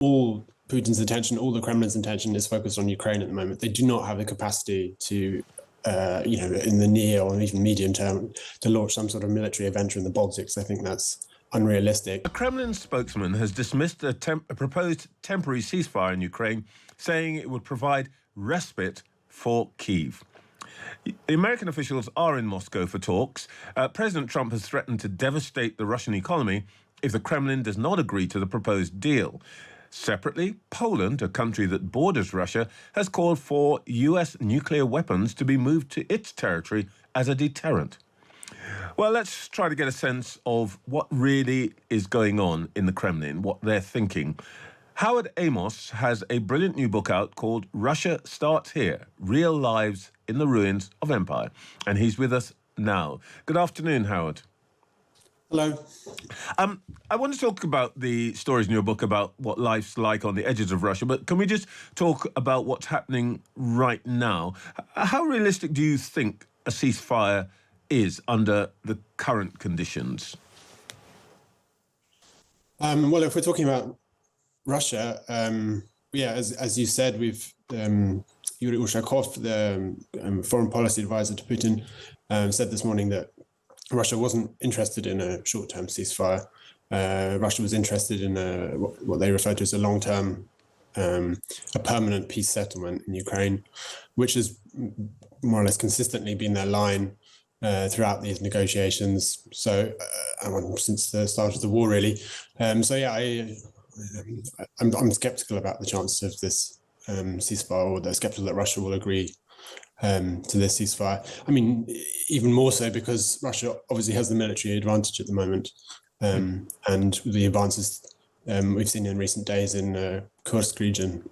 all Putin's attention, all the Kremlin's attention is focused on Ukraine at the moment. They do not have the capacity to, in the near or even medium term, to launch some sort of military adventure in the Baltics. I think that's unrealistic. A Kremlin spokesman has dismissed a proposed temporary ceasefire in Ukraine, saying it would provide respite for Kyiv. The American officials are in Moscow for talks. President Trump has threatened to devastate the Russian economy if the Kremlin does not agree to the proposed deal. Separately, Poland, a country that borders Russia, has called for US nuclear weapons to be moved to its territory as a deterrent. Well, let's try to get a sense of what really is going on in the Kremlin, what they're thinking. Howard Amos has a brilliant new book out called Russia Starts Here, Real Lives in the Ruins of Empire. And he's with us now. Good afternoon, Howard. Hello. I want to talk about the stories in your book about what life's like on the edges of Russia, but can we just talk about what's happening right now? How realistic do you think a ceasefire is under the current conditions? Well, if we're talking about Russia, as you said, we've Yuri Ushakov, the foreign policy advisor to Putin, said this morning that Russia wasn't interested in a short-term ceasefire. Russia was interested in what they refer to as a long-term, a permanent peace settlement in Ukraine, which has more or less consistently been their line throughout these negotiations. So, since the start of the war, really. I'm skeptical about the chance of this ceasefire, or they're skeptical that Russia will agree to this ceasefire. I mean, even more so because Russia obviously has the military advantage at the moment, and the advances we've seen in recent days in Kursk region.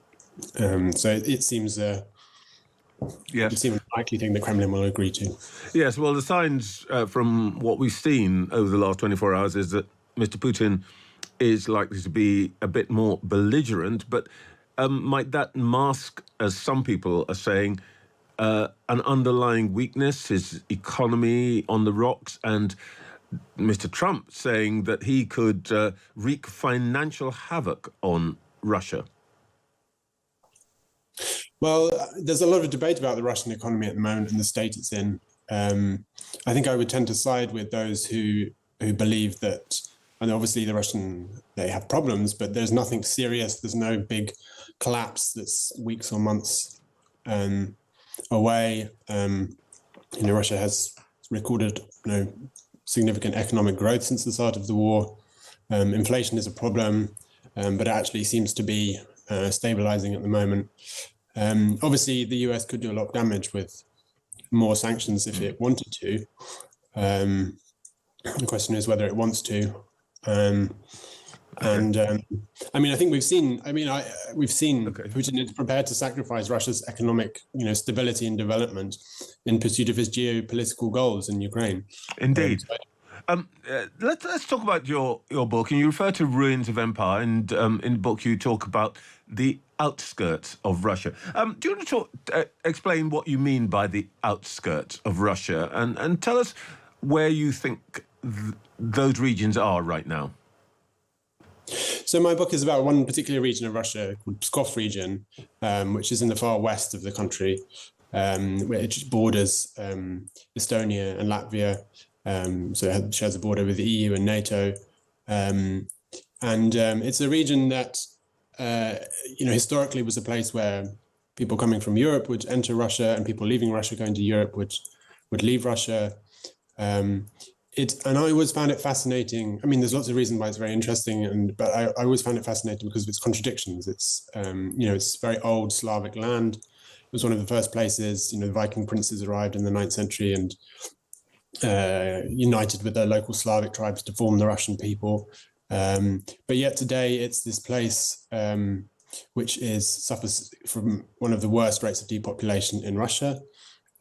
So it seems yes, it seems a likely thing the Kremlin will agree to. Yes, well, the signs from what we've seen over the last 24 hours is that Mr. Putin is likely to be a bit more belligerent, but might that mask, as some people are saying, an underlying weakness, his economy on the rocks, and Mr. Trump saying that he could wreak financial havoc on Russia? Well, there's a lot of debate about the Russian economy at the moment and the state it's in. I think I would tend to side with those who believe that, and obviously they have problems, but there's nothing serious. There's no big collapse that's weeks or months away. Russia has recorded significant economic growth since the start of the war. Inflation is a problem, but it actually seems to be stabilizing at the moment. Obviously, the US could do a lot of damage with more sanctions if it wanted to. The question is whether it wants to. I think we've seen. Putin is prepared to sacrifice Russia's economic, stability and development in pursuit of his geopolitical goals in Ukraine. Indeed. Let's talk about your book. And you refer to Ruins of Empire, and in the book you talk about the outskirts of Russia. Do you want to explain what you mean by the outskirts of Russia, and tell us where you think those regions are right now? So my book is about one particular region of Russia called Pskov region, which is in the far west of the country, which borders Estonia and Latvia. So it shares a border with the EU and NATO. It's a region that, historically was a place where people coming from Europe would enter Russia, and people leaving Russia going to Europe would leave Russia. And I always found it fascinating. I mean, there's lots of reasons why it's very interesting, but I always found it fascinating because of its contradictions. It's, it's very old Slavic land. It was one of the first places, the Viking princes arrived in the 9th century and united with their local Slavic tribes to form the Russian people. But yet today it's this place which suffers from one of the worst rates of depopulation in Russia.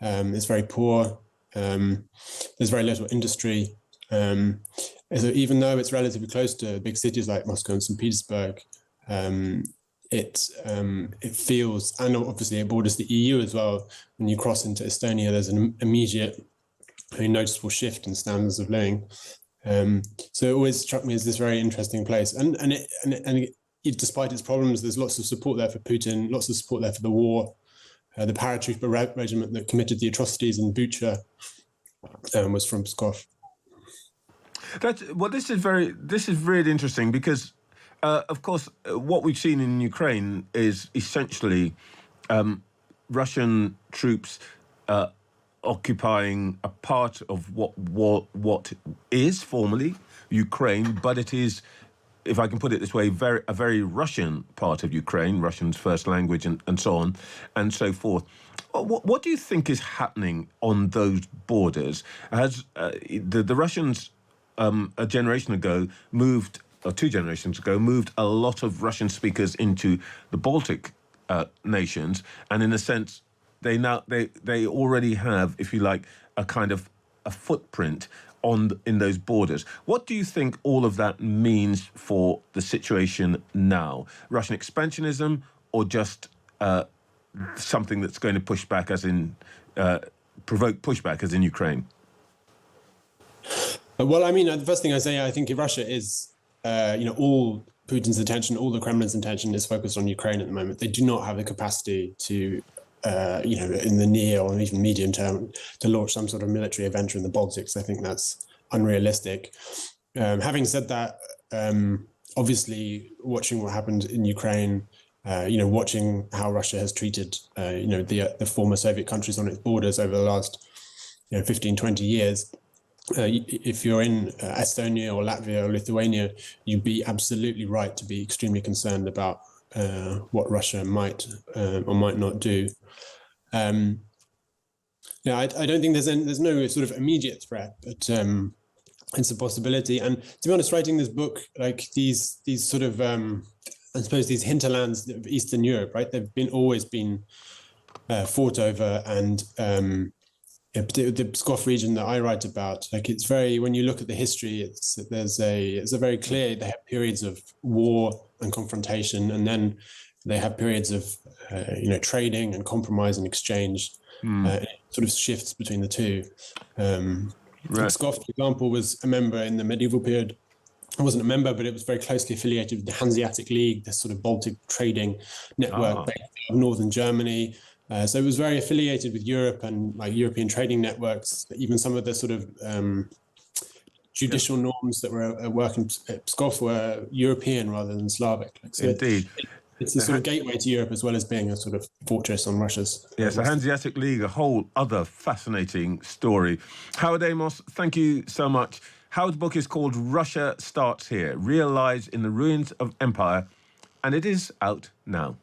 It's very poor. There's very little industry. So even though it's relatively close to big cities like Moscow and St. Petersburg, it feels, and obviously it borders the EU as well. When you cross into Estonia, there's an immediate, very noticeable shift in standards of living. So it always struck me as this very interesting place. And despite its problems, there's lots of support there for Putin, lots of support there for the war. The paratrooper regiment that committed the atrocities in Bucha was from Pskov. This is really interesting because, of course, what we've seen in Ukraine is essentially Russian troops occupying a part of what is formally Ukraine, but it is, if I can put it this way, a very Russian part of Ukraine, Russian's first language, and so on and so forth. What do you think is happening on those borders? Has the Russians a generation ago moved, or 2 generations ago, moved a lot of Russian speakers into the Baltic nations, and in a sense, they already have, if you like, a kind of a footprint in those borders. What do you think all of that means for the situation now? Russian expansionism, or just something that's going to push back, as in provoke pushback, as in Ukraine? Well, I mean, the first thing I say, I think Russia is, all Putin's attention, all the Kremlin's attention is focused on Ukraine at the moment. They do not have the capacity to, in the near or even medium term, to launch some sort of military adventure in the Baltics. I think that's unrealistic. Having said that, obviously, watching what happened in Ukraine, watching how Russia has treated, the former Soviet countries on its borders over the last, 15, 20 years, if you're in Estonia or Latvia or Lithuania, you'd be absolutely right to be extremely concerned about what Russia might or might not do. I don't think there's no sort of immediate threat, but it's a possibility. And to be honest, writing this book, like these sort of, I suppose these hinterlands of Eastern Europe, right? They've always been fought over, and the Pskov region that I write about, like it's very, when you look at the history, it's a very clear, they have periods of war and confrontation, and then they have periods of trading and compromise and exchange. It sort of shifts between the two. Right. Pskov, for example, was a member in the medieval period. It wasn't a member, but it was very closely affiliated with the Hanseatic League, this sort of Baltic trading network based out of northern Germany. So it was very affiliated with Europe and like European trading networks. Even some of the sort of judicial norms that were working at Pskov were European rather than Slavic. So indeed. It's a sort of gateway to Europe, as well as being a sort of fortress on Russia's. Yes, the Hanseatic League, a whole other fascinating story. Howard Amos, thank you so much. Howard's book is called Russia Starts Here, Real Lives in the Ruins of Empire, and it is out now.